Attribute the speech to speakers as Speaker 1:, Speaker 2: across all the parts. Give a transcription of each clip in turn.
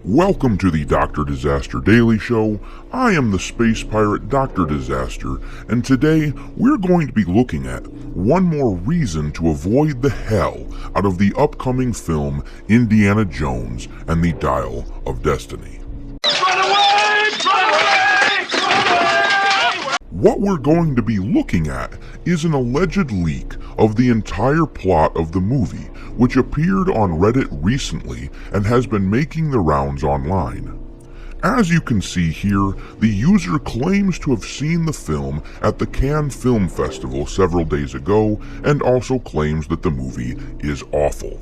Speaker 1: Welcome to the Dr. Disaster Daily Show. I am the space pirate Dr. Disaster, and today we're going to be looking at one more reason to avoid the hell out of the upcoming film Indiana Jones and the Dial of Destiny.
Speaker 2: Run away! Run away! Run away!
Speaker 1: What we're going to be looking at is an alleged leak of the entire plot of the movie, which appeared on Reddit recently and has been making the rounds online. As you can see here, the user claims to have seen the film at the Cannes Film Festival several days ago and also claims that the movie is awful.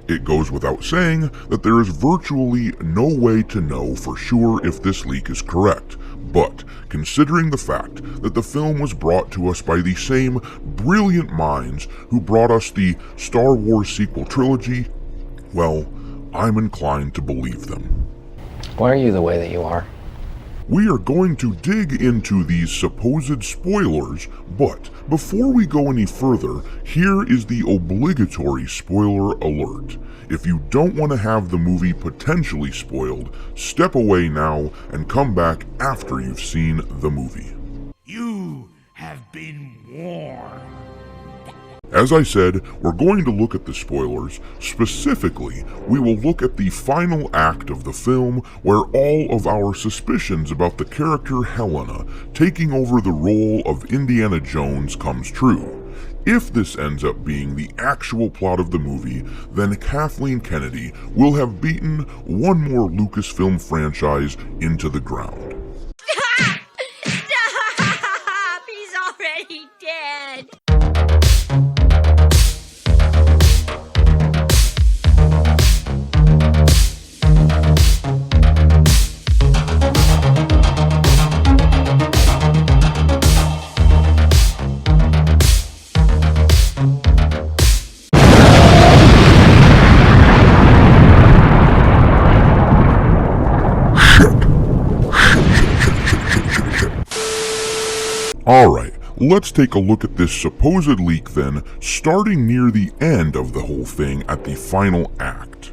Speaker 1: It goes without saying that there is virtually no way to know for sure if this leak is correct, but considering the fact that the film was brought to us by the same brilliant minds who brought us the Star Wars sequel trilogy, well, I'm inclined to believe them.
Speaker 3: Why are you the way that you are?
Speaker 1: We are going to dig into these supposed spoilers, but before we go any further, here is the obligatory spoiler alert. If you don't want to have the movie potentially spoiled, step away now and come back after you've seen the movie.
Speaker 2: You have been warned.
Speaker 1: As I said, we're going to look at the spoilers. Specifically, we will look at the final act of the film where all of our suspicions about the character Helena taking over the role of Indiana Jones comes true. If this ends up being the actual plot of the movie, then Kathleen Kennedy will have beaten one more Lucasfilm franchise into the ground.
Speaker 4: Stop! Stop! He's already dead!
Speaker 1: Alright, let's take a look at this supposed leak then, starting near the end of the whole thing at the final act.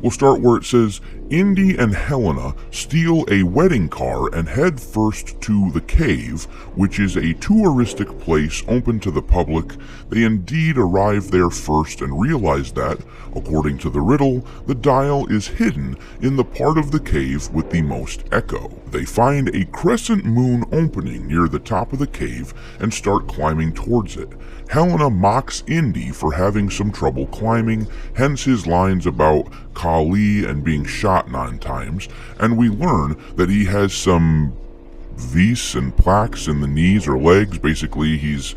Speaker 1: We'll start where it says, Indy and Helena steal a wedding car and head first to the cave, which is a touristic place open to the public. They indeed arrive there first and realize that, according to the riddle, the dial is hidden in the part of the cave with the most echo. They find a crescent moon opening near the top of the cave and start climbing towards it. Helena mocks Indy for having some trouble climbing, hence his lines about Kali and being shot 9 times, and we learn that he has some vis and plaques in the knees or legs. Basically, he's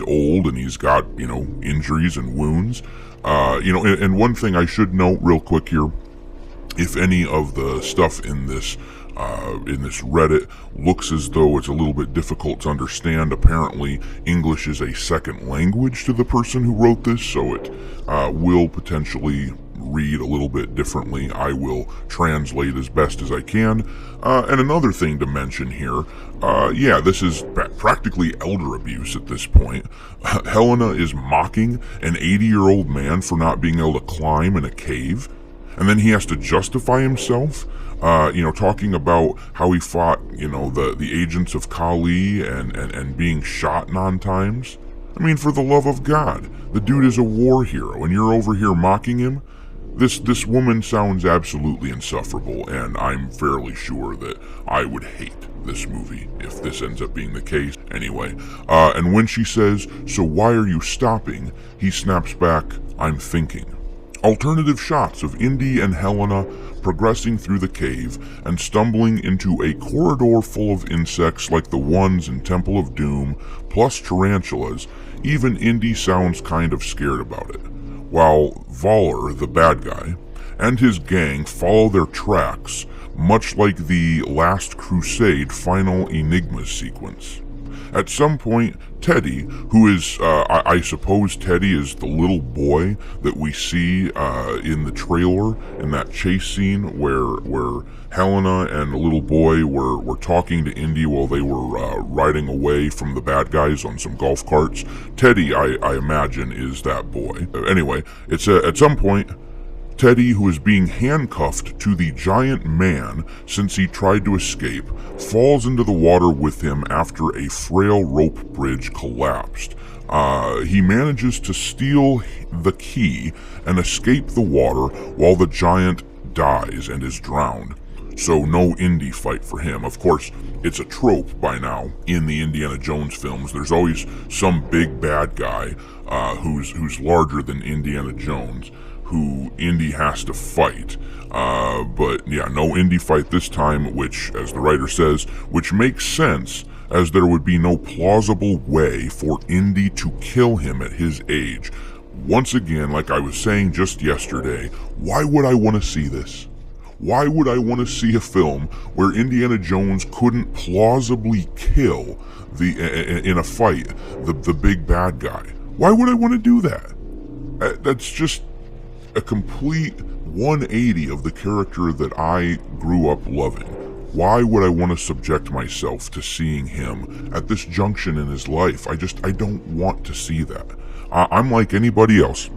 Speaker 1: old and he's got, injuries and wounds. And one thing I should note real quick here, if any of the stuff in this Reddit looks as though it's a little bit difficult to understand, apparently English is a second language to the person who wrote this, so it will potentially read a little bit differently. I will translate as best as I can. And another thing to mention here, this is practically elder abuse at this point. Helena is mocking an 80-year-old man for not being able to climb in a cave, and then he has to justify himself, talking about how he fought, the agents of Kali and being shot 9 times. I mean, for the love of God, the dude is a war hero, and you're over here mocking him? This woman sounds absolutely insufferable, and I'm fairly sure that I would hate this movie if this ends up being the case. Anyway, and when she says, "So why are you stopping?" he snaps back, "I'm thinking." Alternative shots of Indy and Helena progressing through the cave and stumbling into a corridor full of insects like the ones in Temple of Doom, plus tarantulas. Even Indy sounds kind of scared about it, while Voller, the bad guy, and his gang follow their tracks, much like the Last Crusade final Enigma sequence. At some point, Teddy, who is, I suppose Teddy is the little boy that we see in the trailer, in that chase scene where Helena and the little boy were talking to Indy while they were riding away from the bad guys on some golf carts. Teddy, I imagine, is that boy. Anyway, it's at some point, Teddy, who is being handcuffed to the giant man since he tried to escape, falls into the water with him after a frail rope bridge collapsed. He manages to steal the key and escape the water while the giant dies and is drowned. So no Indy fight for him. Of course, it's a trope by now in the Indiana Jones films. There's always some big bad guy who's larger than Indiana Jones, who Indy has to fight. But yeah, no Indy fight this time, which, as the writer says, which makes sense, as there would be no plausible way for Indy to kill him at his age. Once again, like I was saying just yesterday, why would I want to see this? Why would I want to see a film where Indiana Jones couldn't plausibly kill in a fight the big bad guy? Why would I want to do that? That's just a complete 180 of the character that I grew up loving. Why would I want to subject myself to seeing him at this junction in his life? I don't want to see that. I'm like anybody else.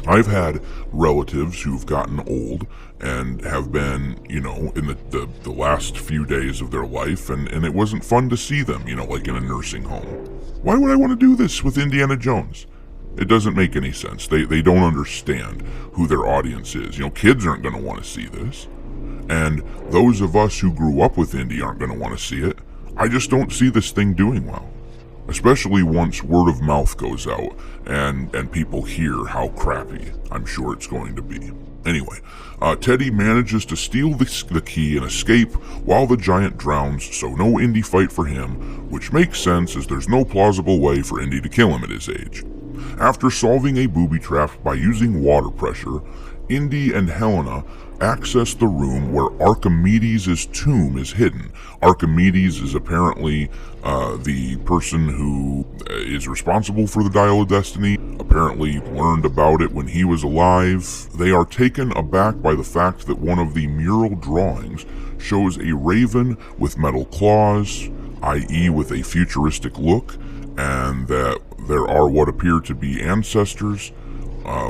Speaker 1: I've had relatives who've gotten old and have been, in the last few days of their life, and it wasn't fun to see them, like in a nursing home. Why would I want to do this with Indiana Jones? It doesn't make any sense. They don't understand who their audience is. Kids aren't going to want to see this. And those of us who grew up with Indy aren't going to want to see it. I just don't see this thing doing well. Especially once word of mouth goes out and people hear how crappy I'm sure it's going to be. Anyway, Teddy manages to steal the key and escape while the giant drowns, so no Indy fight for him, which makes sense as there's no plausible way for Indy to kill him at his age. After solving a booby trap by using water pressure, Indy and Helena access the room where Archimedes' tomb is hidden. Archimedes is apparently the person who is responsible for the Dial of Destiny, apparently learned about it when he was alive. They are taken aback by the fact that one of the mural drawings shows a raven with metal claws, i.e. with a futuristic look, and that there are what appear to be ancestors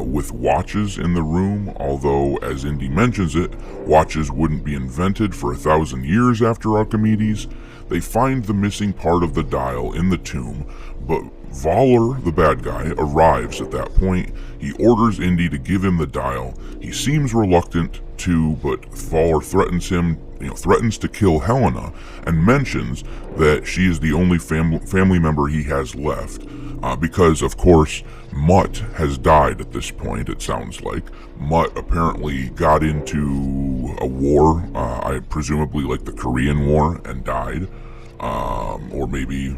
Speaker 1: with watches in the room, although, as Indy mentions it, watches wouldn't be invented for 1,000 years after Archimedes. They find the missing part of the dial in the tomb, but Voller, the bad guy, arrives at that point. He orders Indy to give him the dial. He seems reluctant to, but Voller threatens to kill Helena and mentions that she is the only family member he has left. Because, of course, Mutt has died at this point, it sounds like. Mutt apparently got into a war, presumably like the Korean War, and died. Or maybe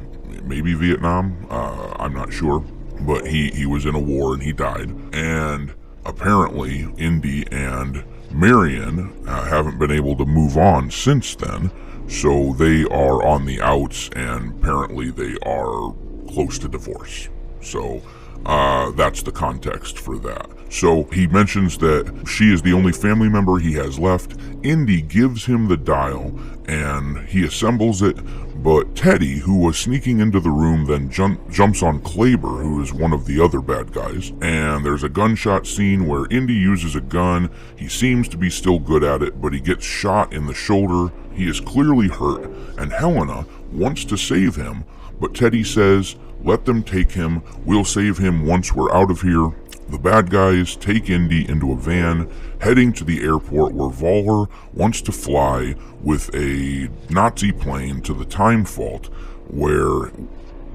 Speaker 1: Vietnam, I'm not sure. But he was in a war and he died. And apparently Indy and Marion haven't been able to move on since then. So they are on the outs, and apparently they are close to divorce. So that's the context for that. So he mentions that she is the only family member he has left. Indy gives him the dial and he assembles it, but Teddy, who was sneaking into the room, then jumps on Kleber, who is one of the other bad guys, and there's a gunshot scene where Indy uses a gun. He seems to be still good at it, but he gets shot in the shoulder. He is clearly hurt, and Helena wants to save him, but Teddy says, "Let them take him. We'll save him once we're out of here." The bad guys take Indy into a van, heading to the airport where Voller wants to fly with a Nazi plane to the Time Fault, where,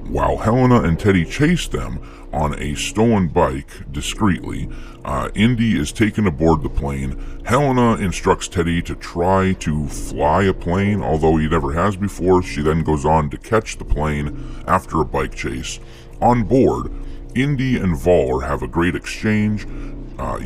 Speaker 1: while Helena and Teddy chase them on a stolen bike discreetly, Indy is taken aboard the plane. Helena instructs Teddy to try to fly a plane, although he never has before. She then goes on to catch the plane after a bike chase. On board, Indy and Voller have a great exchange.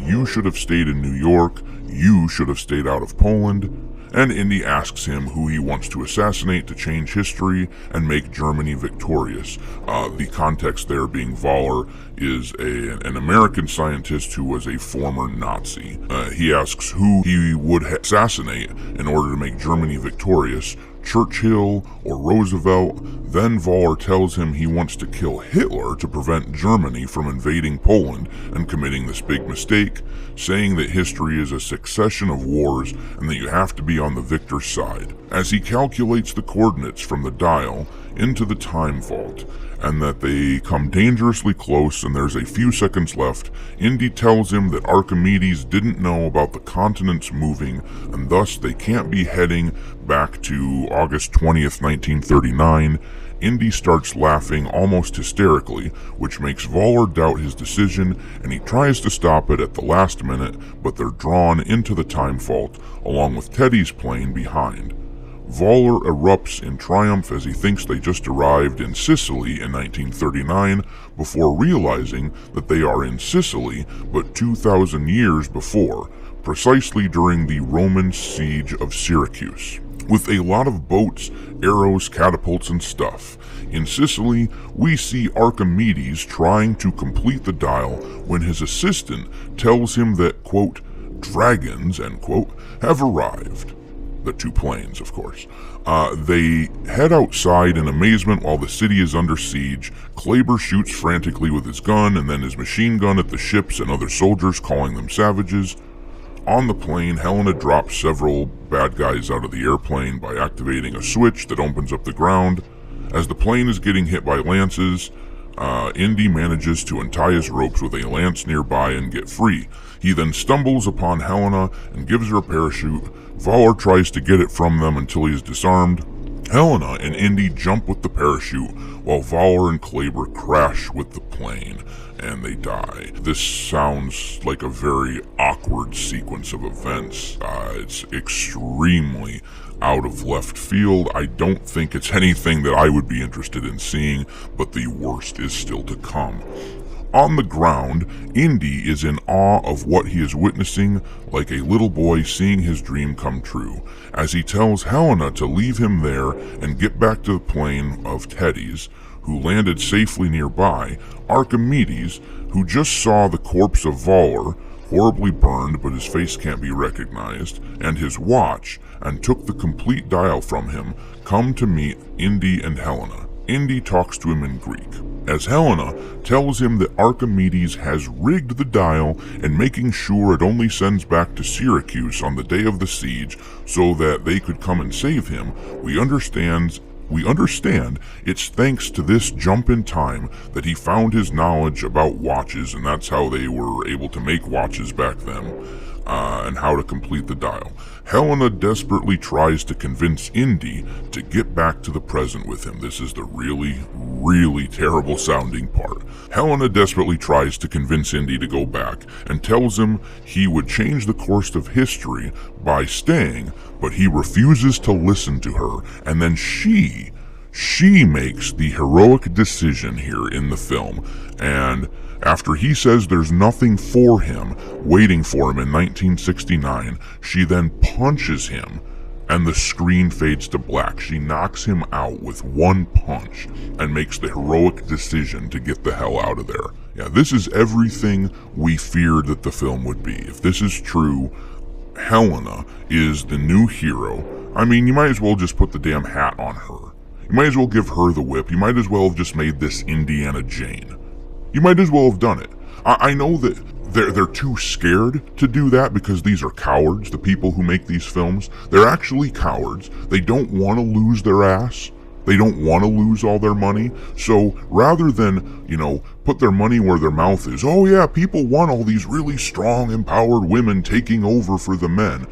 Speaker 1: You should have stayed in New York. You should have stayed out of Poland. And Indy asks him who he wants to assassinate to change history and make Germany victorious. The context there being Voller is an American scientist who was a former Nazi. He asks who he would assassinate in order to make Germany victorious. Churchill or Roosevelt. Then Voller tells him he wants to kill Hitler to prevent Germany from invading Poland and committing this big mistake, saying that history is a succession of wars and that you have to be on the victor's side. As he calculates the coordinates from the dial into the time vault, and that they come dangerously close and there's a few seconds left, Indy tells him that Archimedes didn't know about the continents moving, and thus they can't be heading back to August 20th, 1939. Indy starts laughing almost hysterically, which makes Voller doubt his decision, and he tries to stop it at the last minute, but they're drawn into the time vault, along with Teddy's plane behind. Voller erupts in triumph as he thinks they just arrived in Sicily in 1939, before realizing that they are in Sicily but 2,000 years before, precisely during the Roman siege of Syracuse. With a lot of boats, arrows, catapults, and stuff. In Sicily, we see Archimedes trying to complete the dial when his assistant tells him that, quote, dragons, end quote, have arrived. The two planes, of course. They head outside in amazement while the city is under siege. Kleber shoots frantically with his gun and then his machine gun at the ships and other soldiers, calling them savages. On the plane, Helena drops several bad guys out of the airplane by activating a switch that opens up the ground. As the plane is getting hit by lances, Indy manages to untie his ropes with a lance nearby and get free. He then stumbles upon Helena and gives her a parachute. Voller tries to get it from them until he is disarmed. Helena and Indy jump with the parachute, while Voller and Kleber crash with the plane, and they die. This sounds like a very awkward sequence of events. It's extremely out of left field. I don't think it's anything that I would be interested in seeing, but the worst is still to come. On the ground, Indy is in awe of what he is witnessing, like a little boy seeing his dream come true. As he tells Helena to leave him there and get back to the plane of Teddy's, who landed safely nearby, Archimedes, who just saw the corpse of Voller, horribly burned but his face can't be recognized, and his watch, and took the complete dial from him, come to meet Indy and Helena. Indy talks to him in Greek, as Helena tells him that Archimedes has rigged the dial and making sure it only sends back to Syracuse on the day of the siege so that they could come and save him. We understand it's thanks to this jump in time that he found his knowledge about watches, and that's how they were able to make watches back then, and how to complete the dial. Helena desperately tries to convince Indy to get back to the present with him. This is the really, really terrible sounding part. Helena desperately tries to convince Indy to go back and tells him he would change the course of history by staying, but he refuses to listen to her, and then she makes the heroic decision here in the film, and after he says there's nothing for him waiting for him in 1969, she then punches him and the screen fades to black. She knocks him out with one punch and makes the heroic decision to get the hell out of there. Yeah, this is everything we feared that the film would be. If this is true, Helena is the new hero. I mean, you might as well just put the damn hat on her. You might as well give her the whip. You might as well have just made this Indiana Jane. You might as well have done it. I know that they're too scared to do that because these are cowards, the people who make these films. They're actually cowards. They don't want to lose their ass. They don't want to lose all their money. So rather than, put their money where their mouth is, oh yeah, people want all these really strong, empowered women taking over for the men.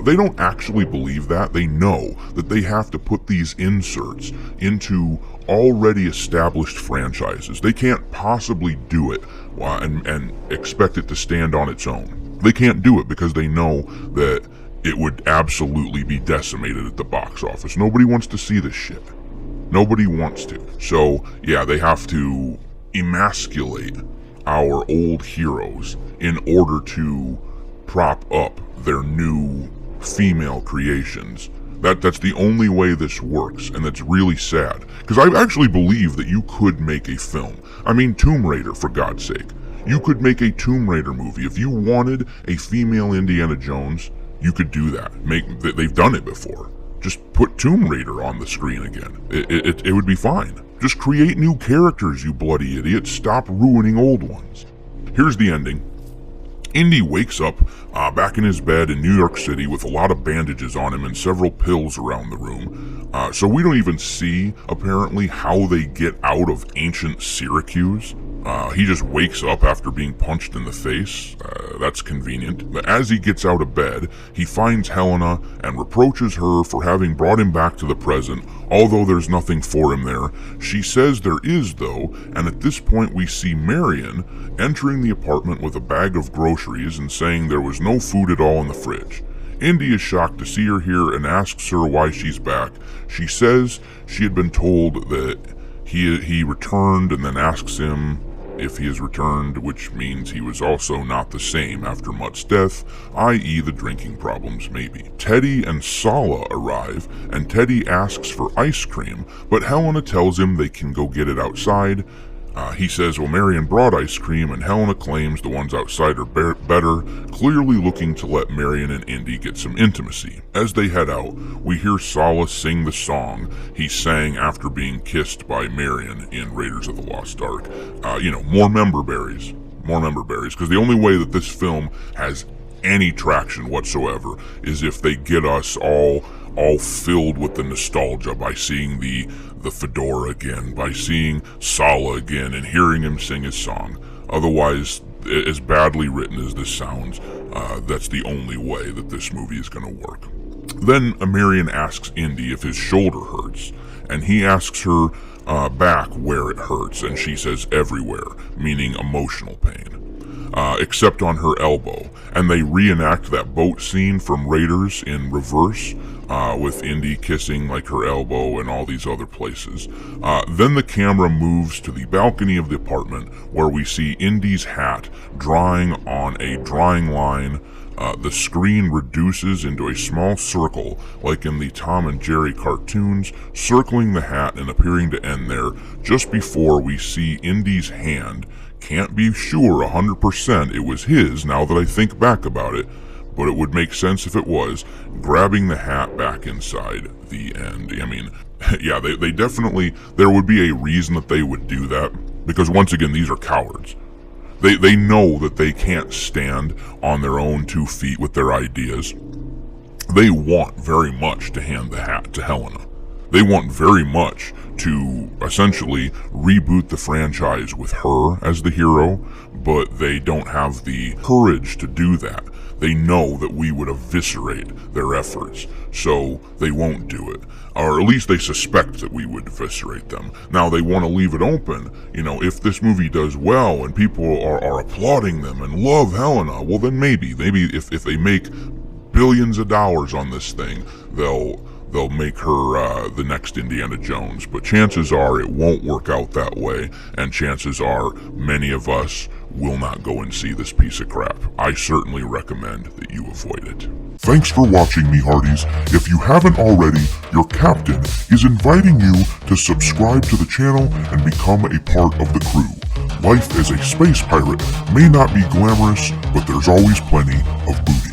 Speaker 1: They don't actually believe that. They know that they have to put these inserts into already established franchises. They can't possibly do it and expect it to stand on its own. They can't do it because they know that it would absolutely be decimated at the box office. Nobody wants to see this shit. Nobody wants to. So, yeah, they have to emasculate our old heroes in order to prop up their new female creations. That's the only way this works, and that's really sad. Because I actually believe that you could make a film. I mean, Tomb Raider, for God's sake. You could make a Tomb Raider movie. If you wanted a female Indiana Jones, you could do that. They've done it before. just put Tomb Raider on the screen again. It would be fine. Just create new characters, you bloody idiot. Stop ruining old ones. Here's the ending. Indy wakes up back in his bed in New York City with a lot of bandages on him and several pills around the room. So we don't even see, apparently, how they get out of ancient Syracuse. He just wakes up after being punched in the face. That's convenient. But as he gets out of bed, he finds Helena and reproaches her for having brought him back to the present, although there's nothing for him there. She says there is, though, and at this point we see Marion entering the apartment with a bag of groceries and saying there was no food at all in the fridge. Indy is shocked to see her here and asks her why she's back. She says she had been told that he returned, and then asks him if he has returned, which means he was also not the same after Mutt's death, i.e. the drinking problems maybe. Teddy and Sala arrive, and Teddy asks for ice cream, but Helena tells him they can go get it outside. He says, well, Marion brought ice cream, and Helena claims the ones outside are better, clearly looking to let Marion and Indy get some intimacy. As they head out, we hear Sala sing the song he sang after being kissed by Marion in Raiders of the Lost Ark. More member berries, because the only way that this film has any traction whatsoever is if they get us all filled with the nostalgia by seeing the fedora again, by seeing Sala again and hearing him sing his song. Otherwise, as badly written as this sounds, that's the only way that this movie is going to work. Then Marion asks Indy if his shoulder hurts, and he asks her back where it hurts, and she says everywhere, meaning emotional pain, except on her elbow. And they reenact that boat scene from Raiders in reverse, with Indy kissing like her elbow and all these other places. Then the camera moves to the balcony of the apartment where we see Indy's hat drawing on a drawing line. The screen reduces into a small circle like in the Tom and Jerry cartoons, circling the hat and appearing to end there just before we see Indy's hand. Can't be sure 100% it was his now that I think back about it, but it would make sense if it was, grabbing the hat back inside the end. I mean, yeah, they definitely, there would be a reason that they would do that, because once again, these are cowards. They know that they can't stand on their own 2 feet with their ideas. They want very much to hand the hat to Helena. They want very much to essentially reboot the franchise with her as the hero, but they don't have the courage to do that. They know that we would eviscerate their efforts, so they won't do it. Or at least they suspect that we would eviscerate them. Now they want to leave it open. If this movie does well and people are applauding them and love Helena, well then maybe if they make billions of dollars on this thing, they'll make her the next Indiana Jones. But chances are it won't work out that way, and chances are many of us will not go and see this piece of crap. I certainly recommend that you avoid it.
Speaker 5: Thanks for watching, me hearties. If you haven't already, your captain is inviting you to subscribe to the channel and become a part of the crew. Life as a space pirate may not be glamorous, but there's always plenty of booty.